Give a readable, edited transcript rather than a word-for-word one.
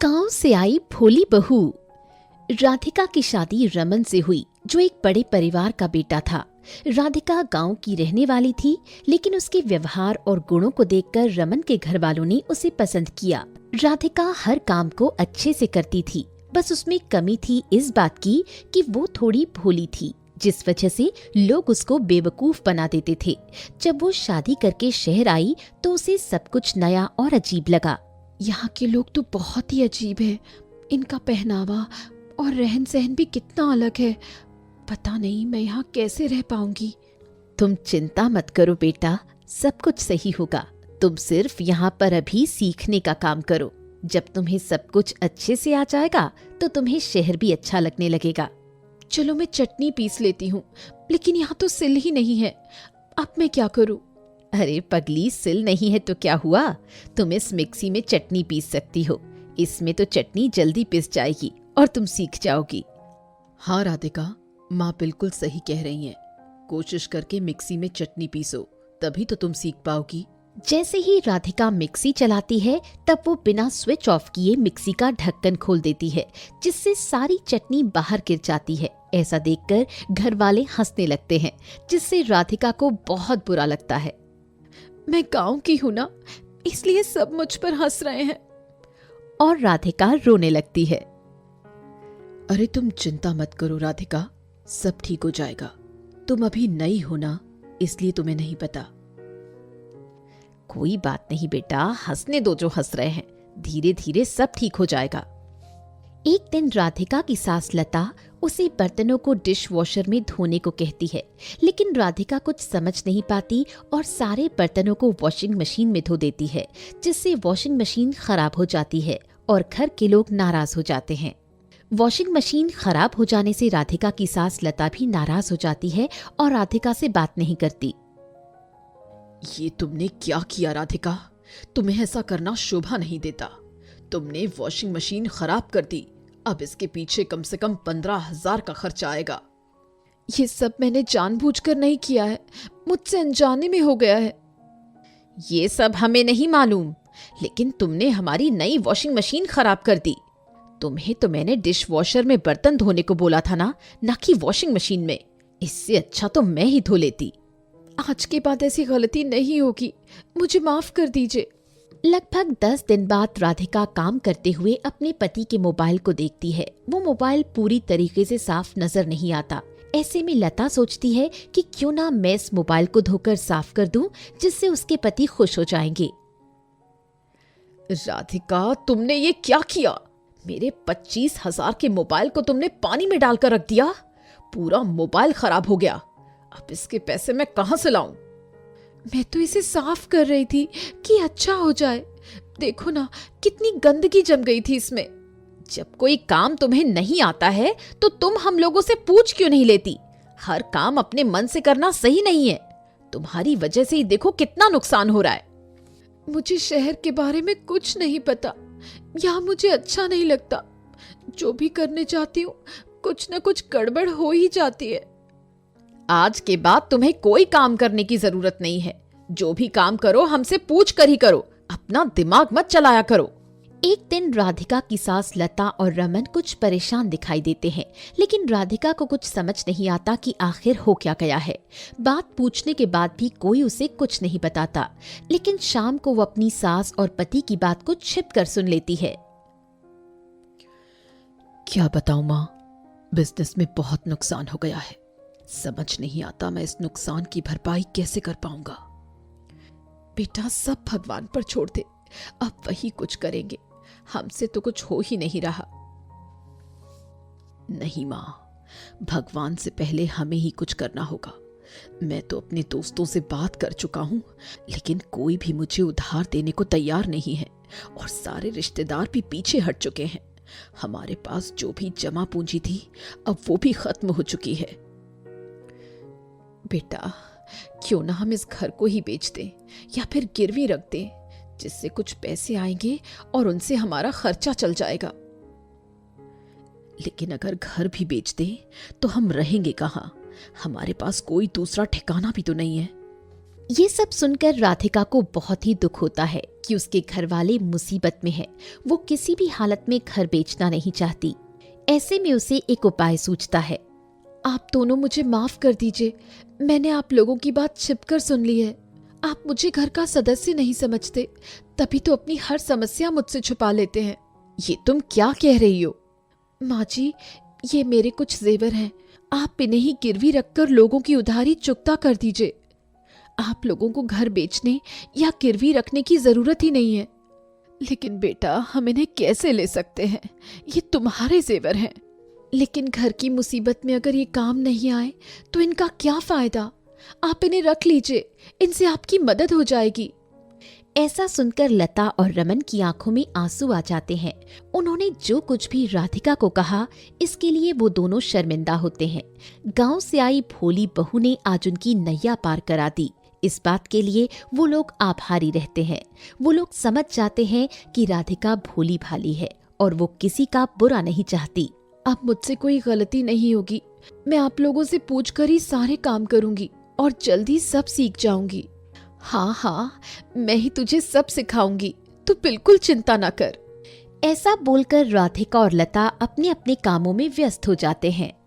गांव से आई भोली बहू। राधिका की शादी रमन से हुई, जो एक बड़े परिवार का बेटा था। राधिका गांव की रहने वाली थी, लेकिन उसके व्यवहार और गुणों को देखकर रमन के घर वालों ने उसे पसंद किया। राधिका हर काम को अच्छे से करती थी, बस उसमें कमी थी इस बात की कि वो थोड़ी भोली थी, जिस वजह से लोग उसको बेवकूफ बना देते थे। जब वो शादी करके शहर आई तो उसे सब कुछ नया और अजीब लगा। यहाँ के लोग तो बहुत ही अजीब है। इनका पहनावा और रहन सहन भी कितना अलग है। पता नहीं मैं यहाँ कैसे रह पाऊंगी। तुम चिंता मत करो बेटा, सब कुछ सही होगा। तुम सिर्फ यहाँ पर अभी सीखने का काम करो। जब तुम्हें सब कुछ अच्छे से आ जाएगा तो तुम्हें शहर भी अच्छा लगने लगेगा। चलो मैं चटनी पीस लेती हूँ, लेकिन यहाँ तो सिल ही नहीं है। अब मैं क्या करूँ? अरे पगली, सिल नहीं है तो क्या हुआ? तुम इस मिक्सी में चटनी पीस सकती हो। इसमें तो चटनी जल्दी पिस जाएगी और तुम सीख जाओगी। हाँ राधिका, माँ बिल्कुल सही कह रही हैं। कोशिश करके मिक्सी में चटनी पीसो, तभी तो तुम सीख पाओगी। जैसे ही राधिका मिक्सी चलाती है, तब वो बिना स्विच ऑफ किए मिक्सी का ढक्कन खोल देती है, जिससे सारी चटनी बाहर गिर जाती है। ऐसा देखकर घर वाले हंसने लगते हैं, जिससे राधिका को बहुत बुरा लगता है। मैं गांव की हूँ ना, इसलिए सब मुझ पर हंस रहे हैं। और राधिका रोने लगती है। अरे तुम चिंता मत करो राधिका, सब ठीक हो जाएगा। तुम अभी नई हो ना, इसलिए तुम्हें नहीं पता। कोई बात नहीं बेटा, हंसने दो जो हंस रहे हैं। धीरे धीरे सब ठीक हो जाएगा। एक दिन राधिका की सास लता उसे बर्तनों को डिश वॉशर में धोने को कहती है, लेकिन राधिका कुछ समझ नहीं पाती और सारे बर्तनों को वॉशिंग मशीन में धो देती है, जिससे वॉशिंग मशीन खराब हो जाती है और घर के लोग नाराज हो जाते हैं। वॉशिंग मशीन खराब हो जाने से राधिका की सास लता भी नाराज हो जाती है और राधिका से बात नहीं करती। ये तुमने क्या किया राधिका? तुम्हें ऐसा करना शोभा नहीं देता। तुमने वॉशिंग मशीन खराब कर दी। अब इसके पीछे कम से कम 15,000 का खर्चा आएगा। ये सब मैंने जानबूझकर नहीं किया है, मुझसे अनजाने में हो गया है। ये सब हमें नहीं मालूम, लेकिन तुमने हमारी नई वॉशिंग मशीन खराब कर दी। तुम्हें तो मैंने डिश वॉशर में बर्तन धोने को बोला था ना कि वॉशिंग मशीन में। इससे अच्छा तो मैं ही धो लेती। आज के बाद ऐसी गलती नहीं होगी, मुझे माफ कर दीजिए। लगभग 10 दिन बाद राधिका काम करते हुए अपने पति के मोबाइल को देखती है। वो मोबाइल पूरी तरीके से साफ नजर नहीं आता। ऐसे में लता सोचती है कि क्यों ना मैं इस मोबाइल को धोकर साफ कर दूं, जिससे उसके पति खुश हो जाएंगे। राधिका, तुमने ये क्या किया? मेरे 25,000 के मोबाइल को तुमने पानी में डालकर रख दिया। पूरा मोबाइल खराब हो गया। अब इसके पैसे मैं कहां से लाऊं? मैं तो इसे साफ कर रही थी कि अच्छा हो जाए। देखो ना, कितनी गंदगी जम गई थी इसमें। जब कोई काम तुम्हें नहीं आता है तो तुम हम लोगों से पूछ क्यों नहीं लेती? हर काम अपने मन से करना सही नहीं है। तुम्हारी वजह से ही देखो कितना नुकसान हो रहा है। मुझे शहर के बारे में कुछ नहीं पता। यहाँ मुझे अच्छा नहीं लगता। जो भी करने जाती हूँ, कुछ न कुछ गड़बड़ हो ही जाती है। आज के बाद तुम्हें कोई काम करने की जरूरत नहीं है। जो भी काम करो हमसे पूछ कर ही करो। अपना दिमाग मत चलाया करो। एक दिन राधिका की सास लता और रमन कुछ परेशान दिखाई देते हैं, लेकिन राधिका को कुछ समझ नहीं आता कि आखिर हो क्या गया है। बात पूछने के बाद भी कोई उसे कुछ नहीं बताता, लेकिन शाम को वो अपनी सास और पति की बात को छिप कर सुन लेती है। क्या बताऊं माँ, बिजनेस में बहुत नुकसान हो गया है। समझ नहीं आता मैं इस नुकसान की भरपाई कैसे कर पाऊंगा। बेटा, सब भगवान पर छोड़ दे, अब वही कुछ करेंगे। हमसे तो कुछ हो ही नहीं रहा। नहीं माँ, भगवान से पहले हमें ही कुछ करना होगा। मैं तो अपने दोस्तों से बात कर चुका हूँ, लेकिन कोई भी मुझे उधार देने को तैयार नहीं है और सारे रिश्तेदार भी पीछे हट चुके हैं। हमारे पास जो भी जमा पूंजी थी, अब वो भी खत्म हो चुकी है। बेटा, क्यों ना हम इस घर को ही बेच दें या फिर गिरवी रख दें, जिससे कुछ पैसे आएंगे और उनसे हमारा खर्चा चल जाएगा। लेकिन अगर घर भी बेच दें तो हम रहेंगे कहाँ? हमारे पास कोई दूसरा ठिकाना भी तो नहीं है। ये सब सुनकर राधिका को बहुत ही दुख होता है कि उसके घर वाले मुसीबत में हैं। वो किसी भी हालत में घर बेचना नहीं चाहती। ऐसे में उसे एक उपाय सूझता है। आप दोनों मुझे माफ कर दीजिए, मैंने आप लोगों की बात छिपकर सुन ली है। आप मुझे घर का सदस्य नहीं समझते, तभी तो अपनी हर समस्या मुझसे छुपा लेते हैं। ये तुम क्या कह रही हो? माँ जी, ये मेरे कुछ जेवर हैं, आप इन्हें ही गिरवी रखकर लोगों की उधारी चुकता कर दीजिए। आप लोगों को घर बेचने या गिरवी रखने की जरूरत ही नहीं है। लेकिन बेटा, हम इन्हें कैसे ले सकते हैं? ये तुम्हारे जेवर हैं। लेकिन घर की मुसीबत में अगर ये काम नहीं आए तो इनका क्या फायदा? आप इन्हें रख लीजिए, इनसे आपकी मदद हो जाएगी। ऐसा सुनकर लता और रमन की आंखों में आंसू आ जाते हैं। उन्होंने जो कुछ भी राधिका को कहा, इसके लिए वो दोनों शर्मिंदा होते हैं। गांव से आई भोली बहू ने आज उनकी नैया पार करा दी। इस बात के लिए वो लोग आभारी रहते हैं। वो लोग समझ जाते हैं कि राधिका भोली भाली है और वो किसी का बुरा नहीं चाहती। अब मुझसे कोई गलती नहीं होगी। मैं आप लोगों से पूछकर ही सारे काम करूंगी और जल्दी सब सीख जाऊंगी। हाँ हाँ, मैं ही तुझे सब सिखाऊंगी, तू बिल्कुल चिंता ना कर। ऐसा बोलकर राधिका और लता अपने अपने कामों में व्यस्त हो जाते हैं।